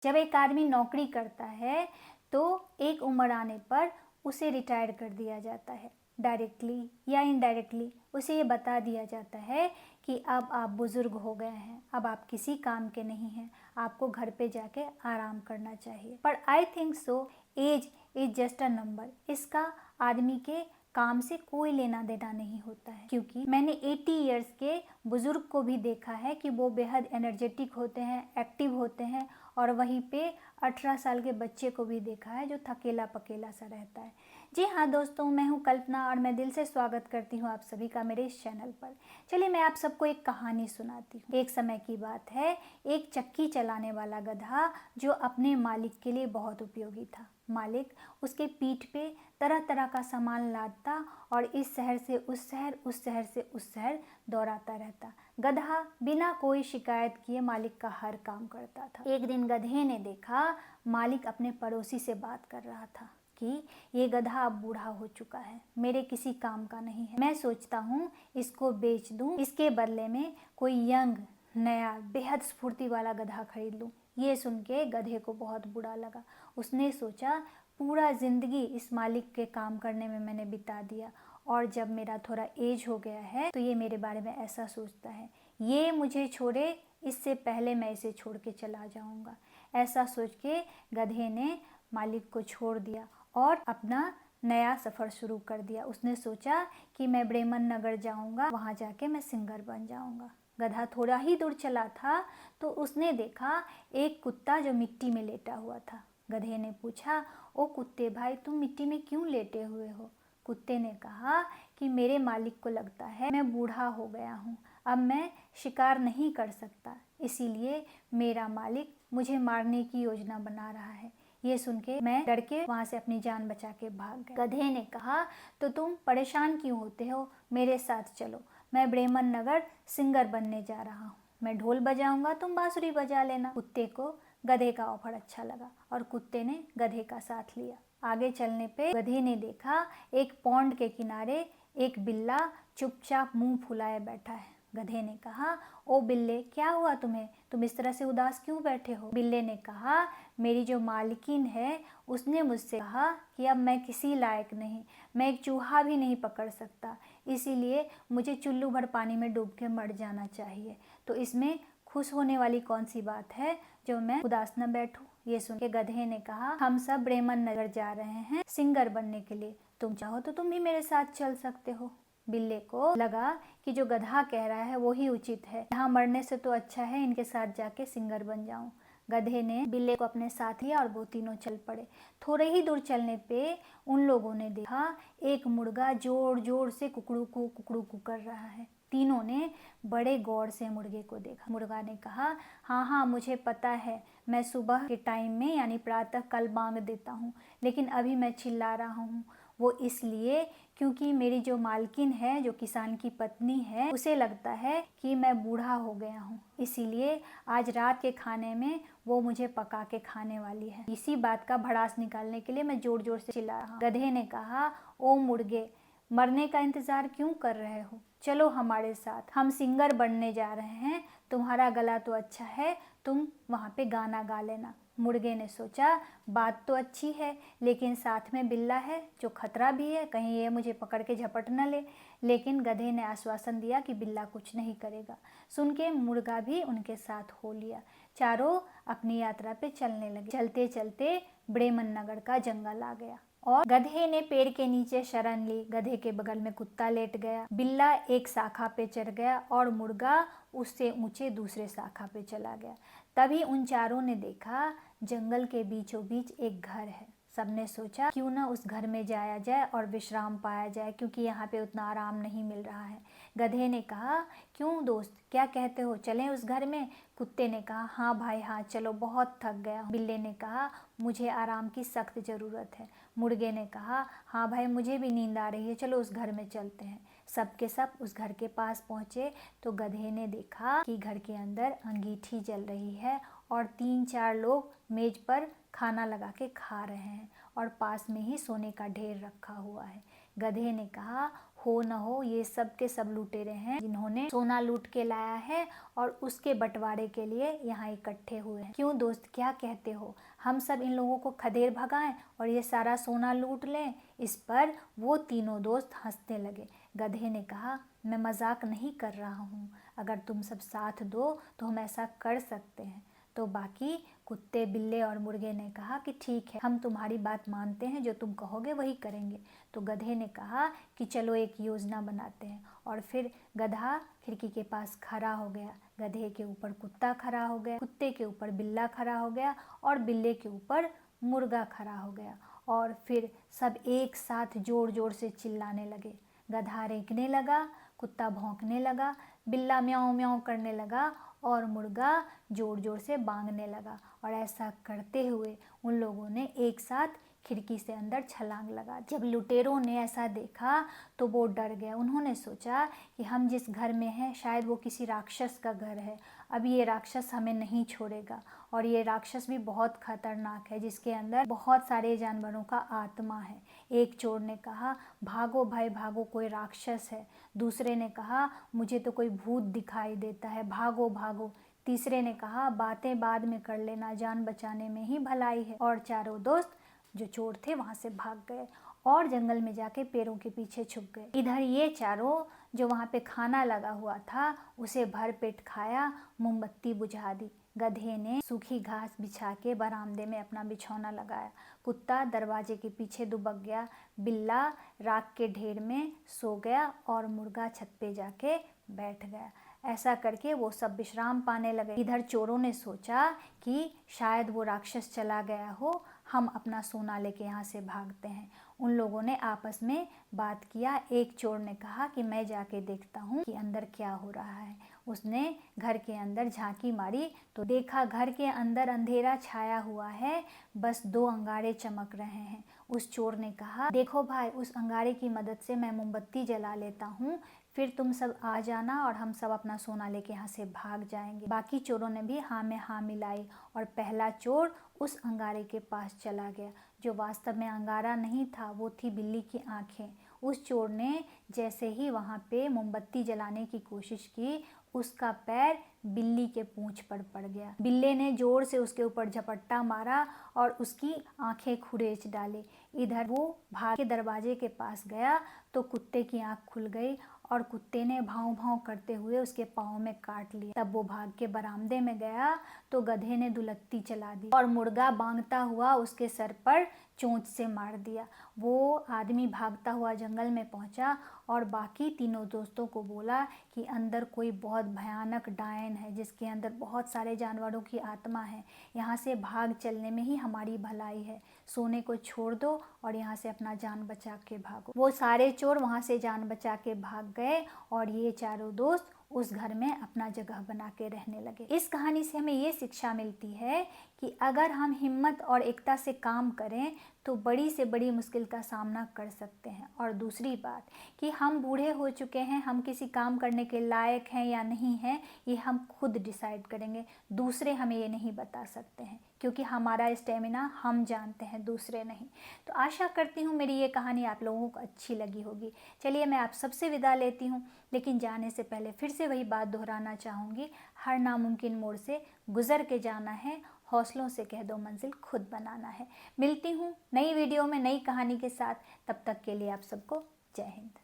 जब एक आदमी नौकरी करता है तो एक उम्र आने पर उसे रिटायर कर दिया जाता है। डायरेक्टली या इनडायरेक्टली उसे ये बता दिया जाता है कि अब आप बुज़ुर्ग हो गए हैं, अब आप किसी काम के नहीं हैं, आपको घर पे जाके आराम करना चाहिए। पर I think so age is just a number. इसका आदमी के काम से कोई लेना देना नहीं होता है, क्योंकि मैंने 80 इयर्स के बुज़ुर्ग को भी देखा है कि वो बेहद एनर्जेटिक होते हैं, एक्टिव होते हैं, और वहीं पे 18 साल के बच्चे को भी देखा है जो थकेला पकेला सा रहता है। जी हाँ दोस्तों, मैं हूँ कल्पना और मैं दिल से स्वागत करती हूँ आप सभी का मेरे इस चैनल पर। चलिए मैं आप सबको एक कहानी सुनाती हूँ। एक समय की बात है, एक चक्की चलाने वाला गधा जो अपने मालिक के लिए बहुत उपयोगी था। मालिक उसके पीठ पे तरह तरह का सामान लादता और इस शहर से उस शहर, उस शहर से उस शहर दौड़ाता रहता। गधा बिना कोई शिकायत किए मालिक का हर काम करता था। एक दिन गधे ने देखा मालिक अपने पड़ोसी से बात कर रहा था कि ये गधा अब बूढ़ा हो चुका है, मेरे किसी काम का नहीं है, मैं सोचता हूँ इसको बेच दूँ, इसके बदले में कोई यंग नया बेहद स्फूर्ति वाला गधा खरीद लूँ। ये सुन के गधे को बहुत बुरा लगा। उसने सोचा पूरा ज़िंदगी इस मालिक के काम करने में मैंने बिता दिया, और जब मेरा थोड़ा एज हो गया है तो ये मेरे बारे में ऐसा सोचता है, ये मुझे छोड़े इससे पहले मैं इसे छोड़ के चला जाऊंगा। ऐसा सोच के गधे ने मालिक को छोड़ दिया और अपना नया सफ़र शुरू कर दिया। उसने सोचा कि मैं ब्रेमन नगर जाऊंगा, वहाँ जाके मैं सिंगर बन जाऊंगा। गधा थोड़ा ही दूर चला था तो उसने देखा एक कुत्ता जो मिट्टी में लेटा हुआ था। गधे ने पूछा, ओ कुत्ते भाई, तुम मिट्टी में क्यों लेटे हुए हो? कुत्ते ने कहा कि मेरे मालिक को लगता है मैं बूढ़ा हो गया हूँ, अब मैं शिकार नहीं कर सकता, इसीलिए मेरा मालिक मुझे मारने की योजना बना रहा है। ये सुन के मैं डर के वहाँ से अपनी जान बचा के भाग गया। गधे ने कहा, तो तुम परेशान क्यों होते हो, मेरे साथ चलो, मैं ब्रेमन नगर सिंगर बनने जा रहा हूँ, मैं ढोल बजाऊंगा, तुम बांसुरी बजा लेना। कुत्ते को गधे का ऑफर अच्छा लगा और कुत्ते ने गधे का साथ लिया। आगे चलने पे गधे ने देखा एक पॉन्ड के किनारे एक बिल्ला चुपचाप मुंह फुलाए बैठा है। गधे ने कहा, ओ बिल्ले, क्या हुआ तुम्हें, तुम इस तरह से उदास क्यों बैठे हो? बिल्ले ने कहा, मेरी जो मालकिन है उसने मुझसे कहा कि अब मैं किसी लायक नहीं, मैं एक चूहा भी नहीं पकड़ सकता, इसीलिए मुझे चुल्लू भर पानी में डूब के मर जाना चाहिए। तो इसमें खुश होने वाली कौन सी बात है जो मैं उदास न बैठूं? ये सुन के गधे ने कहा, हम सब ब्रेमन नगर जा रहे हैं सिंगर बनने के लिए, तुम चाहो तो तुम भी मेरे साथ चल सकते हो। बिल्ले को लगा कि जो गधा कह रहा है वो ही उचित है, यहाँ मरने से तो अच्छा है इनके साथ जाके सिंगर बन जाऊं। गधे ने बिल्ले को अपने साथ लिया और वो तीनों चल पड़े। थोड़े ही दूर चलने पे उन लोगों ने देखा एक मुर्गा जोर जोर से कुकड़ू कू कर रहा है। तीनों ने बड़े गौर से मुर्गे को देखा। मुर्गा ने कहा, हाँ हाँ मुझे पता है, मैं सुबह के टाइम में यानी प्रातः काल बांग देता हूँ, लेकिन अभी मैं चिल्ला रहा हूँ वो इसलिए क्योंकि मेरी जो मालकिन है, जो किसान की पत्नी है, उसे लगता है कि मैं बूढ़ा हो गया हूँ, इसीलिए आज रात के खाने में वो मुझे पका के खाने वाली है। इसी बात का भड़ास निकालने के लिए मैं जोर जोर से चिल्ला रहा हूँ। गधे ने कहा, ओ मुर्गे, मरने का इंतजार क्यों कर रहे हो, चलो हमारे साथ, हम सिंगर बनने जा रहे हैं, तुम्हारा गला तो अच्छा है, तुम वहाँ पे गाना गा लेना। मुर्गे ने सोचा बात तो अच्छी है, लेकिन साथ में बिल्ला है जो खतरा भी है, कहीं ये मुझे पकड़ के झपट न ले। लेकिन गधे ने आश्वासन दिया कि बिल्ला कुछ नहीं करेगा। सुन के मुर्गा भी उनके साथ हो लिया। चारों अपनी यात्रा पे चलने लगे। चलते चलते ब्रेमन नगर का जंगल आ गया और गधे ने पेड़ के नीचे शरण ली। गधे के बगल में कुत्ता लेट गया, बिल्ला एक शाखा पे चढ़ गया और मुर्गा उससे ऊंचे दूसरे शाखा पे चला गया। तभी उन चारों ने देखा जंगल के बीचों बीच एक घर है। सबने सोचा क्यों ना उस घर में जाया जाए और विश्राम पाया जाए, क्योंकि यहाँ पे उतना आराम नहीं मिल रहा है। गधे ने कहा, क्यों दोस्त, क्या कहते हो, चलें उस घर में? कुत्ते ने कहा, हाँ भाई हाँ चलो, बहुत थक गया हूँ। बिल्ले ने कहा, मुझे आराम की सख्त ज़रूरत है। मुर्गे ने कहा, हाँ भाई मुझे भी नींद आ रही है, चलो उस घर में चलते हैं। सब के सब उस घर के पास पहुँचे तो गधे ने देखा कि घर के अंदर अंगीठी जल रही है और 3-4 लोग मेज पर खाना लगा के खा रहे हैं और पास में ही सोने का ढेर रखा हुआ है। गधे ने कहा, हो न हो ये सब के सब लुटेरे हैं जिन्होंने सोना लूट के लाया है और उसके बंटवारे के लिए यहाँ इकट्ठे हुए हैं। क्यों दोस्त, क्या कहते हो, हम सब इन लोगों को खदेड़ भगाएं और ये सारा सोना लूट लें? इस पर वो तीनों दोस्त हंसने लगे। गधे ने कहा, मैं मजाक नहीं कर रहा हूँ, अगर तुम सब साथ दो तो हम ऐसा कर सकते हैं। तो बाकी कुत्ते, बिल्ले और मुर्गे ने कहा कि ठीक है, हम तुम्हारी बात मानते हैं, जो तुम कहोगे वही करेंगे। तो गधे ने कहा कि चलो एक योजना बनाते हैं। और फिर गधा खिड़की के पास खड़ा हो गया, गधे के ऊपर कुत्ता खड़ा हो गया, कुत्ते के ऊपर बिल्ला खड़ा हो गया और बिल्ले के ऊपर मुर्गा खड़ा हो गया। और फिर सब एक साथ जोर जोर से चिल्लाने लगे। गधा रेंकने लगा, कुत्ता भौंकने लगा, बिल्ला म्याऊं म्याऊं करने लगा और मुर्गा जोर जोर से बांगने लगा। और ऐसा करते हुए उन लोगों ने एक साथ खिड़की से अंदर छलांग लगा दी। जब लुटेरों ने ऐसा देखा तो वो डर गए। उन्होंने सोचा कि हम जिस घर में हैं शायद वो किसी राक्षस का घर है। अब ये राक्षस हमें नहीं छोड़ेगा और ये राक्षस भी बहुत खतरनाक है, जिसके अंदर बहुत सारे जानवरों का आत्मा है। एक चोर ने कहा, भागो भाई भागो, कोई राक्षस है। दूसरे ने कहा, मुझे तो कोई भूत दिखाई देता है, भागो भागो। तीसरे ने कहा, बातें बाद में कर लेना, जान बचाने में ही भलाई है। और चारों दोस्त जो चोर थे वहां से भाग गए और जंगल में जाके पेड़ों के पीछे छुप गए। इधर ये चारों जो वहां पे खाना लगा हुआ था उसे भर पेट खाया, मोमबत्ती बुझा दी। गधे ने सूखी घास बिछा के बरामदे में अपना बिछौना लगाया, कुत्ता दरवाजे के पीछे दुबक गया, बिल्ला राख के ढेर में सो गया और मुर्गा छत पे जाके बैठ गया। ऐसा करके वो सब विश्राम पाने लगे। इधर चोरों ने सोचा कि शायद वो राक्षस चला गया हो, हम अपना सोना लेके यहाँ से भागते हैं। उन लोगों ने आपस में बात किया। एक चोर ने कहा कि मैं जाके देखता हूँ कि अंदर क्या हो रहा है। उसने घर के अंदर झांकी मारी तो देखा घर के अंदर अंधेरा छाया हुआ है, बस 2 अंगारे चमक रहे हैं। उस चोर ने कहा, देखो भाई, उस अंगारे की मदद से मैं मोमबत्ती जला लेता हूँ, फिर तुम सब आ जाना और हम सब अपना सोना लेके यहाँ से भाग जाएंगे। बाकी चोरों ने भी हाँ में हाँ मिलाई और पहला चोर उस अंगारे के पास चला गया। जो वास्तव में अंगारा नहीं था, वो थी बिल्ली की आंखें। उस चोर ने जैसे ही वहाँ पे मोमबत्ती जलाने की कोशिश की, उसका पैर बिल्ली के पूंछ पर पड़ गया। बिल्ले ने जोर से उसके ऊपर झपट्टा मारा और उसकी आंखें खुरेच डाली। इधर वो भाग के दरवाजे के पास गया तो कुत्ते की आंख खुल गई और कुत्ते ने भाव भाव करते हुए उसके पाँव में काट लिया। तब वो भाग के बरामदे में गया तो गधे ने दुलत्ती चला दी और मुर्गा बांगता हुआ उसके सर पर चोंच से मार दिया। वो आदमी भागता हुआ जंगल में पहुंचा और बाकी तीनों दोस्तों को बोला कि अंदर कोई बहुत भयानक डायन है, जिसके अंदर बहुत सारे जानवरों की आत्मा है। यहाँ से भाग चलने में ही हमारी भलाई है, सोने को छोड़ दो और यहाँ से अपना जान बचा के भागो। वो सारे चोर वहाँ से जान बचा के भाग गए और ये चारों दोस्त उस घर में अपना जगह बना के रहने लगे। इस कहानी से हमें ये शिक्षा मिलती है कि अगर हम हिम्मत और एकता से काम करें तो बड़ी से बड़ी मुश्किल का सामना कर सकते हैं। और दूसरी बात कि हम बूढ़े हो चुके हैं, हम किसी काम करने के लायक हैं या नहीं हैं, ये हम खुद डिसाइड करेंगे, दूसरे हमें ये नहीं बता सकते हैं, क्योंकि हमारा स्टेमिना हम जानते हैं, दूसरे नहीं। तो आशा करती हूँ मेरी ये कहानी आप लोगों को अच्छी लगी होगी। चलिए मैं आप सबसे विदा लेती हूँ, लेकिन जाने से पहले फिर से वही बात दोहराना चाहूँगी, हर नामुमकिन मोड़ से गुजर के जाना है, हौसलों से कह दो मंजिल खुद बनाना है। मिलती हूँ नई वीडियो में नई कहानी के साथ, तब तक के लिए आप सबको जय हिंद।